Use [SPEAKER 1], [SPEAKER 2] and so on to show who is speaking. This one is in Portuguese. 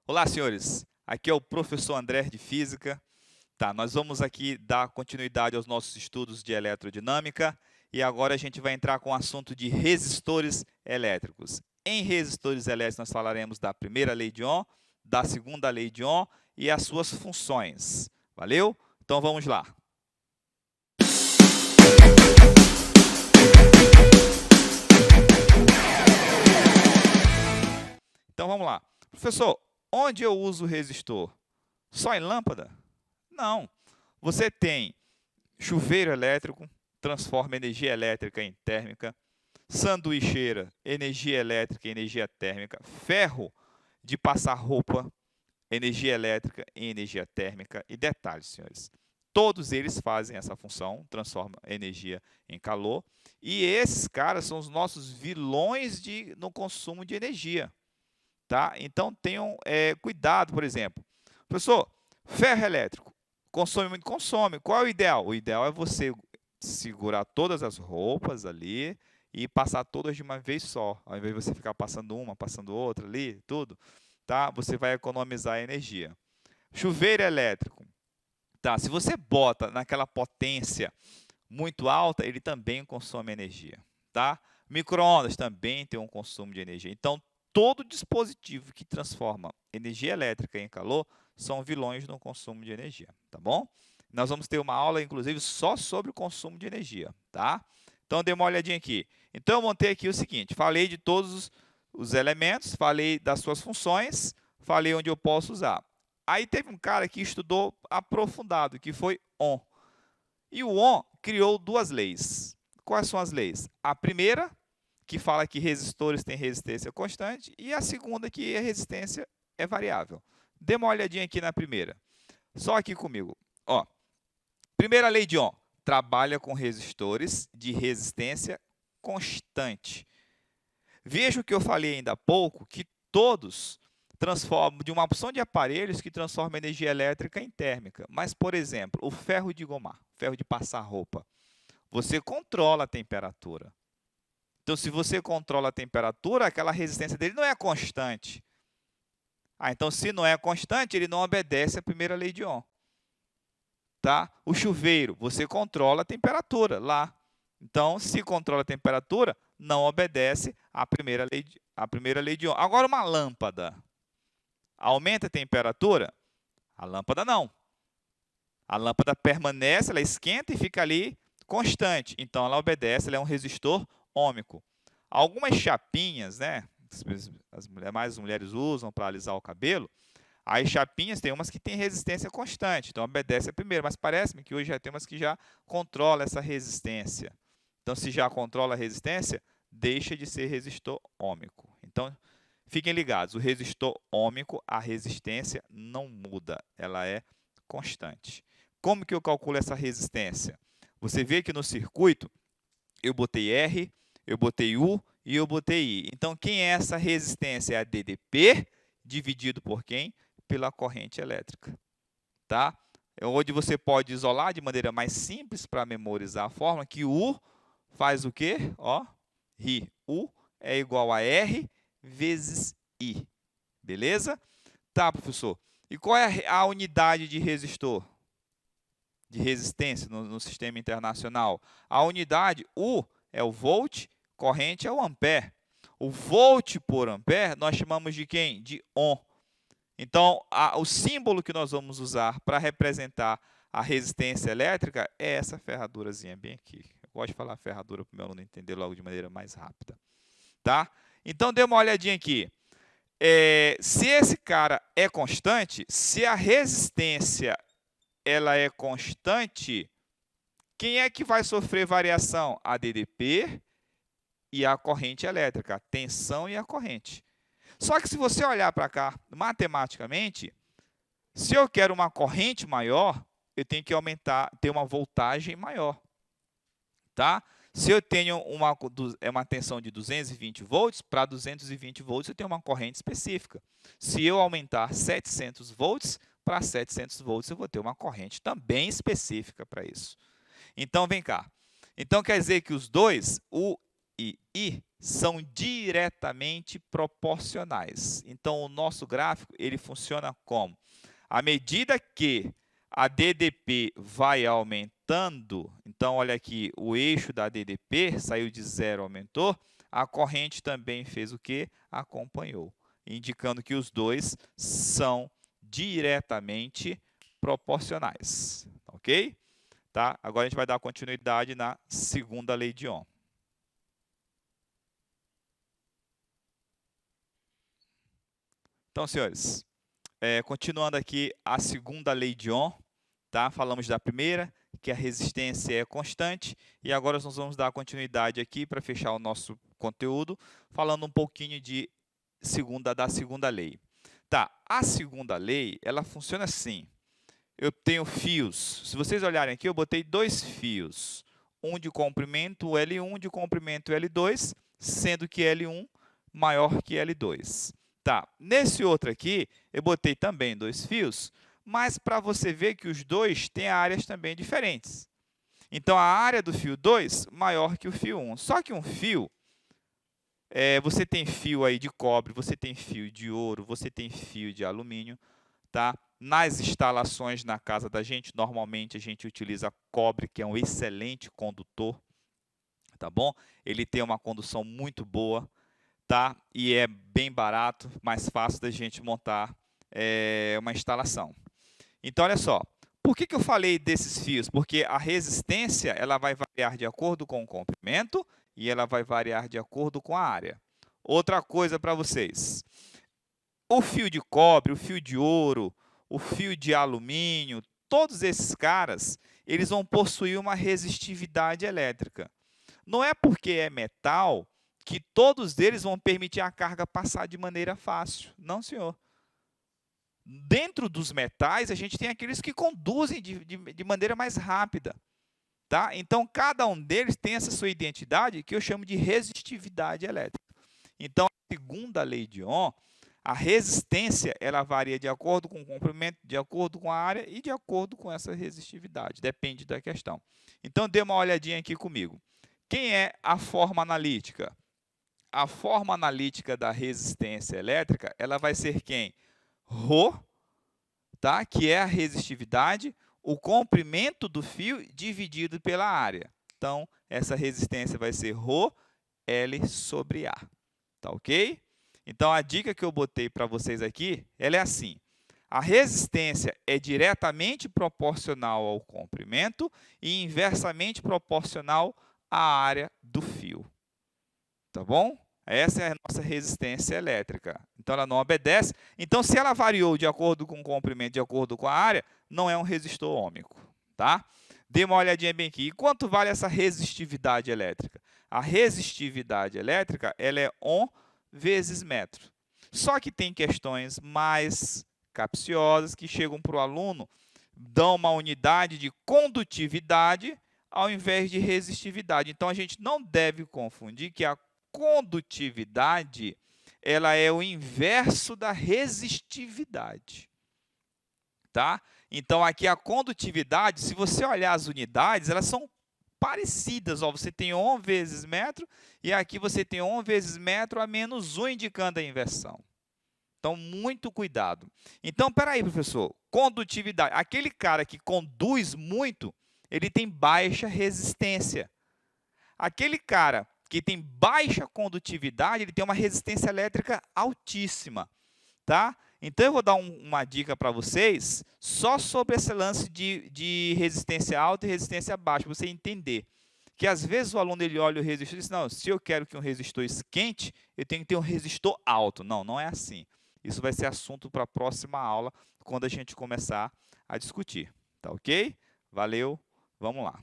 [SPEAKER 1] Olá, senhores. Aqui é o professor André de Física. Tá, nós vamos aqui dar continuidade aos nossos estudos de eletrodinâmica e agora a gente vai entrar com o assunto de resistores elétricos. Em resistores elétricos nós falaremos da primeira lei de Ohm, da segunda lei de Ohm e as suas funções. Valeu? Então vamos lá. Então vamos lá. Professor, onde eu uso o resistor? Só em lâmpada? Não. Você tem chuveiro elétrico, transforma energia elétrica em térmica. Sanduicheira, energia elétrica em energia térmica. Ferro de passar roupa, energia elétrica em energia térmica. E detalhes, senhores, todos eles fazem essa função, transformam energia em calor. E esses caras são os nossos vilões no consumo de energia. Tá? Então tenham cuidado, por exemplo. Professor, ferro elétrico, consome muito? Consome. Qual é o ideal? O ideal é você segurar todas as roupas ali e passar todas de uma vez só. Ao invés de você ficar passando uma, passando outra ali, tudo, tá? Você vai economizar energia. Chuveiro elétrico, tá? Se você bota naquela potência muito alta, ele também consome energia, tá? Micro-ondas também tem um consumo de energia. Então, todo dispositivo que transforma energia elétrica em calor são vilões no consumo de energia, tá bom? Nós vamos ter uma aula, inclusive, só sobre o consumo de energia, tá? Então, dê uma olhadinha aqui. Então, eu montei aqui o seguinte, falei de todos os elementos, falei das suas funções, falei onde eu posso usar. Aí teve um cara que estudou aprofundado, que foi Ohm. E o Ohm criou duas leis. Quais são as leis? A primeira, que fala que resistores têm resistência constante, e a segunda, que a resistência é variável. Dê uma olhadinha aqui na primeira. Só aqui comigo. Ó, primeira lei de Ohm, trabalha com resistores de resistência constante. Veja o que eu falei ainda há pouco, que todos transformam de uma opção de aparelhos que transforma energia elétrica em térmica. Mas, por exemplo, o ferro de gomar, ferro de passar roupa, você controla a temperatura. Então, se você controla a temperatura, aquela resistência dele não é constante. Então, se não é constante, ele não obedece à primeira lei de Ohm. Tá? O chuveiro, você controla a temperatura lá. Então, se controla a temperatura, não obedece à primeira lei de Ohm. Agora, uma lâmpada aumenta a temperatura? A lâmpada não. A lâmpada permanece, ela esquenta e fica ali constante. Então, ela obedece, ela é um resistor ôhmico. Algumas chapinhas, né, as mulheres usam para alisar o cabelo, as chapinhas tem umas que têm resistência constante, então obedece a primeira, mas parece-me que hoje já tem umas que já controla essa resistência. Então, se já controla a resistência, deixa de ser resistor ôhmico. Então, fiquem ligados, o resistor ôhmico, a resistência não muda, ela é constante. Como que eu calculo essa resistência? Você vê que no circuito eu botei R, eu botei U e eu botei I. Então, quem é essa resistência? É a DDP dividido por quem? Pela corrente elétrica. Tá? Onde você pode isolar de maneira mais simples para memorizar a fórmula, que U faz o quê? Ó, RI. U é igual a R vezes I. Beleza? Tá, professor. E qual é a unidade de resistor? De resistência no sistema internacional? A unidade, U, é o volt, corrente é o ampere. O volt por ampere nós chamamos de quem? De Ohm. Então, o símbolo que nós vamos usar para representar a resistência elétrica é essa ferradurazinha bem aqui. Eu gosto de falar ferradura para o meu aluno entender logo de maneira mais rápida. Tá? Então, dê uma olhadinha aqui. Se esse cara é constante, se a resistência ela é constante, quem é que vai sofrer variação? A DDP e a corrente elétrica, a tensão e a corrente. Só que se você olhar para cá, matematicamente, se eu quero uma corrente maior, eu tenho que ter uma voltagem maior. Tá? Se eu tenho uma tensão de 220 volts, para 220 volts eu tenho uma corrente específica. Se eu aumentar 700 volts, para 700 volts eu vou ter uma corrente também específica para isso. Então, vem cá. Então, quer dizer que os dois, o e I são diretamente proporcionais. Então, o nosso gráfico ele funciona como? À medida que a DDP vai aumentando, então olha aqui, o eixo da DDP saiu de 0, aumentou, a corrente também fez o quê? Acompanhou, indicando que os dois são diretamente proporcionais, ok? Tá? Agora a gente vai dar continuidade na segunda lei de Ohm. Então, senhores, continuando aqui a segunda lei de Ohm, tá? Falamos da primeira, que a resistência é constante, e agora nós vamos dar continuidade aqui para fechar o nosso conteúdo, falando um pouquinho da segunda lei. Tá, a segunda lei, ela funciona assim. Eu tenho fios, se vocês olharem aqui, eu botei 2 fios, um de comprimento L1, de comprimento L2, sendo que L1 maior que L2. Tá, nesse outro aqui, eu botei também 2 fios, mas para você ver que os dois têm áreas também diferentes. Então, a área do fio 2 maior que o fio 1. Só que um fio, você tem fio aí de cobre, você tem fio de ouro, você tem fio de alumínio, tá? Nas instalações na casa da gente, normalmente a gente utiliza cobre, que é um excelente condutor, tá bom? Ele tem uma condução muito boa, tá? E é bem barato, mais fácil da gente montar uma instalação. Então, olha só, por que eu falei desses fios? Porque a resistência ela vai variar de acordo com o comprimento e ela vai variar de acordo com a área. Outra coisa para vocês, o fio de cobre, o fio de ouro, o fio de alumínio, todos esses caras, eles vão possuir uma resistividade elétrica. Não é porque é metal que todos eles vão permitir a carga passar de maneira fácil. Não, senhor. Dentro dos metais, a gente tem aqueles que conduzem de maneira mais rápida. Tá? Então, cada um deles tem essa sua identidade que eu chamo de resistividade elétrica. Então, a segunda lei de Ohm, a resistência ela varia de acordo com o comprimento, de acordo com a área e de acordo com essa resistividade. Depende da questão. Então, dê uma olhadinha aqui comigo. Quem é a forma analítica? A forma analítica da resistência elétrica ela vai ser quem? Rho, tá? Que é a resistividade, o comprimento do fio dividido pela área. Então, essa resistência vai ser Rho L sobre A. Tá ok? Então, a dica que eu botei para vocês aqui, ela é assim. A resistência é diretamente proporcional ao comprimento e inversamente proporcional à área do fio. Tá bom? Essa é a nossa resistência elétrica. Então, ela não obedece. Então, se ela variou de acordo com o comprimento, de acordo com a área, não é um resistor ôhmico. Tá? Dê uma olhadinha bem aqui. E quanto vale essa resistividade elétrica? A resistividade elétrica ela é Ohm vezes metro. Só que tem questões mais capciosas que chegam para o aluno, dão uma unidade de condutividade ao invés de resistividade. Então, a gente não deve confundir que a condutividade ela é o inverso da resistividade. Tá? Então, aqui a condutividade, se você olhar as unidades, elas são parecidas. Ó, você tem Ohm vezes metro e aqui você tem Ohm vezes metro a menos 1, indicando a inversão. Então, muito cuidado. Então, peraí, professor, condutividade. Aquele cara que conduz muito, ele tem baixa resistência. Aquele cara que tem baixa condutividade, ele tem uma resistência elétrica altíssima. Tá? Então, eu vou dar uma dica para vocês só sobre esse lance de resistência alta e resistência baixa, para você entender. Que às vezes o aluno ele olha o resistor e diz, não, se eu quero que um resistor esquente, eu tenho que ter um resistor alto. Não, não é assim. Isso vai ser assunto para a próxima aula, quando a gente começar a discutir. Tá ok? Valeu, vamos lá.